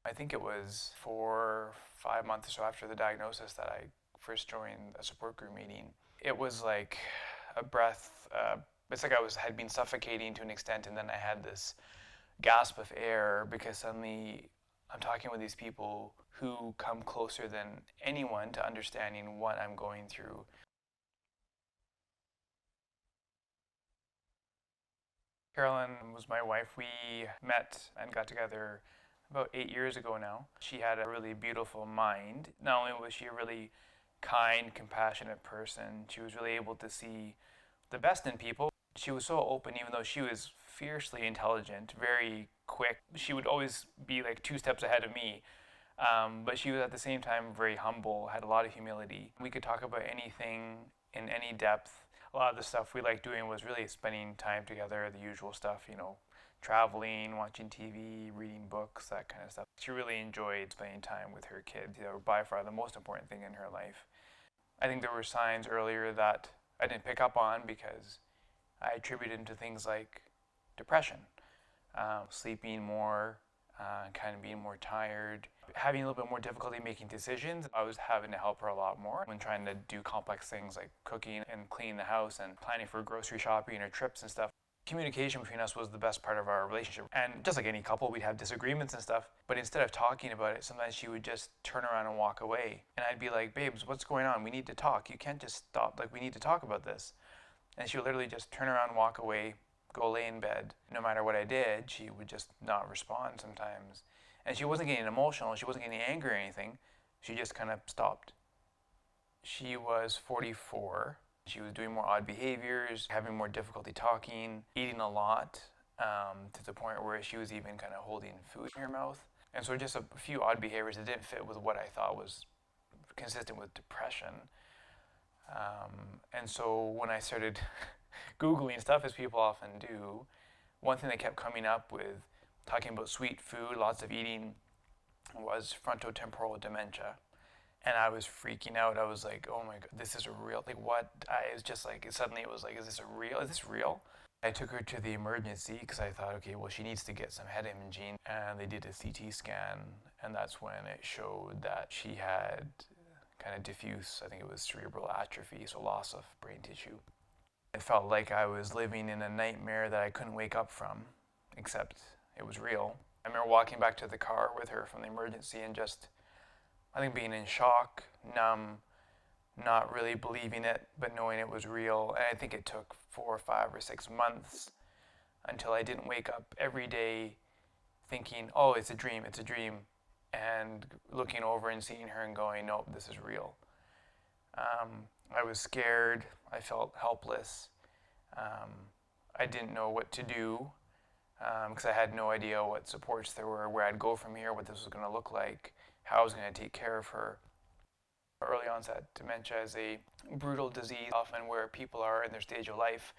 I think it was 4 or 5 months or so after the diagnosis that I first joined a support group meeting. It was like a breath, it's like had been suffocating to an extent, and then I had this gasp of air because suddenly I'm talking with these people who come closer than anyone to understanding what I'm going through. Carolyn was my wife. We met and got together about 8 years ago now. She had a really beautiful mind. Not only was she a really kind, compassionate person, she was really able to see the best in people. She was so open, even though she was fiercely intelligent, very quick. She would always be like 2 steps ahead of me. But she was at the same time very humble, had a lot of humility. We could talk about anything in any depth. A lot of the stuff we liked doing was really spending time together, the usual stuff, traveling, watching TV, reading books, that kind of stuff. She really enjoyed spending time with her kids. They were by far the most important thing in her life. I think there were signs earlier that I didn't pick up on because I attributed them to things like depression, sleeping more, kind of being more tired, having a little bit more difficulty making decisions. I was having to help her a lot more when trying to do complex things like cooking and cleaning the house and planning for grocery shopping or trips and stuff. Communication between us was the best part of our relationship. And just like any couple, we'd have disagreements and stuff. But instead of talking about it, sometimes she would just turn around and walk away. And I'd be like, babes, what's going on? We need to talk. You can't just stop. Like, we need to talk about this. And she would literally just turn around, walk away, go lay in bed. No matter what I did, she would just not respond sometimes. And she wasn't getting emotional. She wasn't getting angry or anything. She just kind of stopped. She was 44. She was doing more odd behaviors, having more difficulty talking, eating a lot, to the point where she was even kind of holding food in her mouth. And so just a few odd behaviors that didn't fit with what I thought was consistent with depression. And so when I started Googling stuff, as people often do, one thing that kept coming up with talking about sweet food, lots of eating, was frontal temporal dementia. And I was freaking out. I was like, oh my God, this is a real, like what? I was just like, suddenly it was like, is this real? I took her to the emergency because I thought, okay, well, she needs to get some head imaging. And they did a CT scan, and that's when it showed that she had kind of diffuse, I think it was cerebral atrophy, so loss of brain tissue. It felt like I was living in a nightmare that I couldn't wake up from, except it was real. I remember walking back to the car with her from the emergency and just, I think, being in shock, numb, not really believing it, but knowing it was real. And I think it took 4 or 5 or 6 months until I didn't wake up every day thinking, oh, it's a dream, and looking over and seeing her and going, nope, this is real. I was scared. I felt helpless. I didn't know what to do because I had no idea what supports there were, where I'd go from here, what this was going to look like, how I was going to take care of her. Early onset dementia is a brutal disease, often where people are in their stage of life.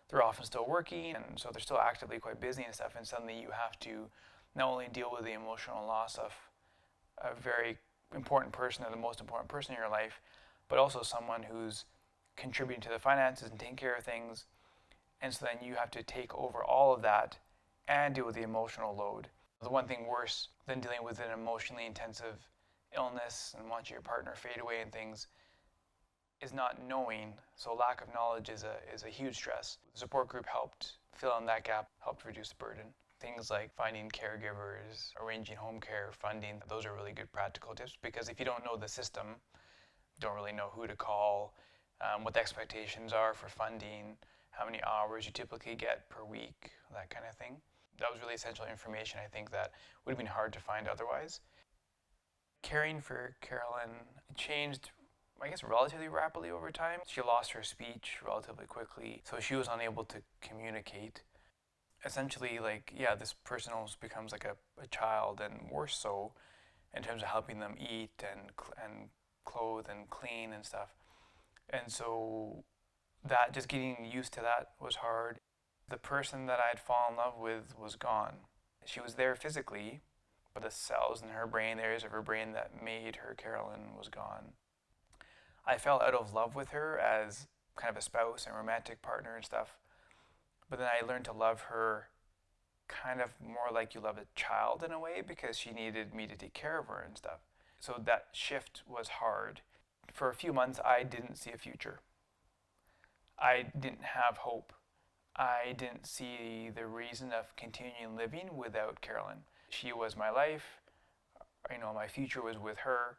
They're often still working, and so they're still actively quite busy and stuff, and suddenly you have to not only deal with the emotional loss of a very important person or the most important person in your life, but also someone who's contributing to the finances and taking care of things. And so then you have to take over all of that and deal with the emotional load. The one thing worse than dealing with an emotionally intensive illness and watching your partner fade away and things is not knowing. So lack of knowledge is a huge stress. The support group helped fill in that gap, helped reduce the burden. Things like finding caregivers, arranging home care, funding, those are really good practical tips, because if you don't know the system, don't really know who to call, what the expectations are for funding, how many hours you typically get per week, that kind of thing. That was really essential information, I think, that would have been hard to find otherwise. Caring for Carolyn changed, I guess, relatively rapidly over time. She lost her speech relatively quickly, so she was unable to communicate. Essentially, like, yeah, this person almost becomes like a child, and worse so in terms of helping them eat and clothe and clean and stuff. And so that, just getting used to that was hard. The person that I had fallen in love with was gone. She was there physically, but the cells in her brain, the areas of her brain that made her Carolyn, was gone. I fell out of love with her as kind of a spouse and romantic partner and stuff. But then I learned to love her kind of more like you love a child in a way, because she needed me to take care of her and stuff. So that shift was hard. For a few months, I didn't see a future. I didn't have hope. I didn't see the reason of continuing living without Carolyn. She was my life. My future was with her.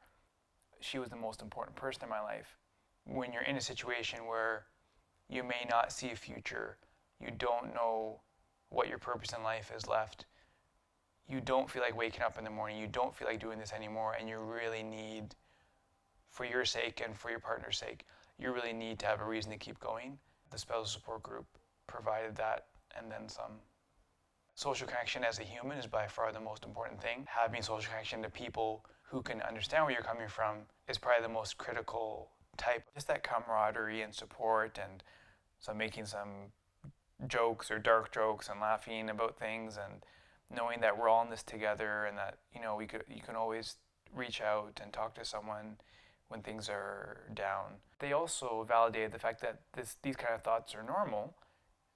She was the most important person in my life. When you're in a situation where you may not see a future, you don't know what your purpose in life is left, you don't feel like waking up in the morning, you don't feel like doing this anymore, and you really need, for your sake and for your partner's sake, you really need to have a reason to keep going. The spousal support group provided that, and then some. Social connection as a human is by far the most important thing. Having social connection to people who can understand where you're coming from is probably the most critical type. Just that camaraderie and support, and making some jokes or dark jokes and laughing about things, and knowing that we're all in this together, and that you can always reach out and talk to someone when things are down. They also validated the fact that these kind of thoughts are normal.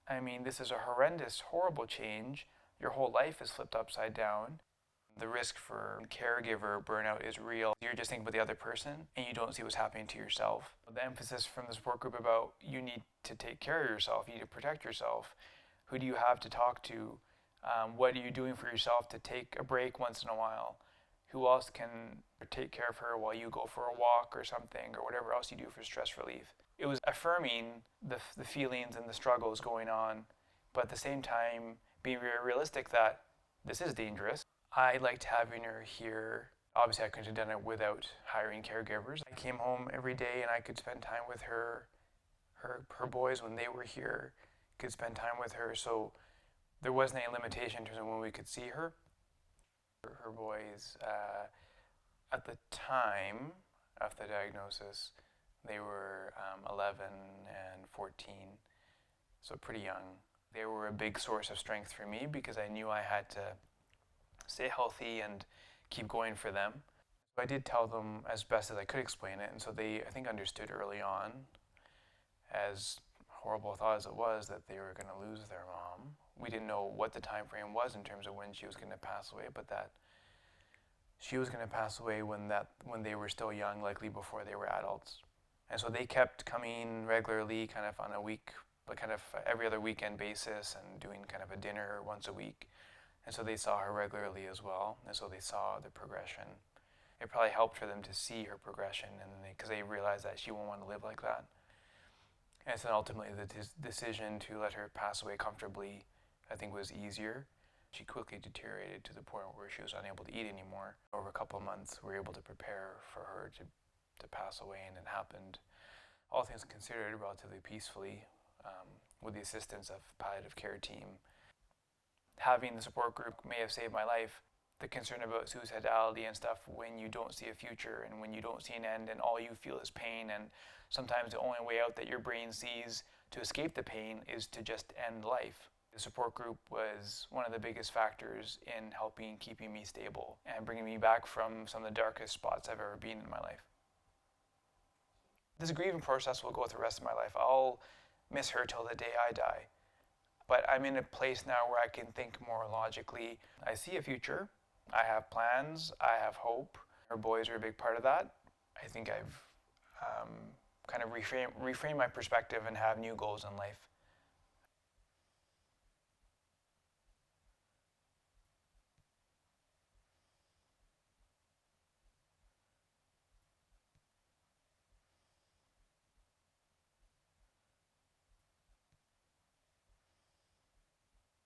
I mean, this is a horrendous, horrible change. Your whole life is flipped upside down. The risk for caregiver burnout is real. You're just thinking about the other person and you don't see what's happening to yourself. The emphasis from the support group about you need to take care of yourself, you need to protect yourself. Who do you have to talk to? What are you doing for yourself to take a break once in a while? Who else can take care of her while you go for a walk or something, or whatever else you do for stress relief? It was affirming the feelings and the struggles going on, but at the same time being very realistic that this is dangerous. I liked having her here. Obviously, I couldn't have done it without hiring caregivers. I came home every day and I could spend time with her boys when they were here, could spend time with her. So there wasn't any limitation in terms of when we could see her. Her boys, at the time of the diagnosis, they were 11 and 14, so pretty young. They were a big source of strength for me because I knew I had to stay healthy and keep going for them. I did tell them as best as I could explain it, and so they, I think, understood early on, as horrible a thought as it was, that they were going to lose their mom. We didn't know what the time frame was in terms of when she was going to pass away, but that she was going to pass away when they were still young, likely before they were adults. And so they kept coming regularly, kind of on a week, but kind of every other weekend basis, and doing kind of a dinner once a week. And so they saw her regularly as well, and so they saw the progression. It probably helped for them to see her progression, and because they realized that she won't want to live like that. And so ultimately the decision to let her pass away comfortably, I think, was easier. She quickly deteriorated to the point where she was unable to eat anymore. Over a couple of months, we were able to prepare for her to pass away, and it happened, all things considered, relatively peacefully, with the assistance of palliative care team. Having the support group may have saved my life. The concern about suicidality and stuff, when you don't see a future and when you don't see an end and all you feel is pain, and sometimes the only way out that your brain sees to escape the pain is to just end life. The support group was one of the biggest factors in helping keeping me stable and bringing me back from some of the darkest spots I've ever been in my life. This grieving process will go with the rest of my life. I'll miss her till the day I die. But I'm in a place now where I can think more logically. I see a future. I have plans. I have hope. Our boys are a big part of that. I think I've kind of reframed my perspective and have new goals in life.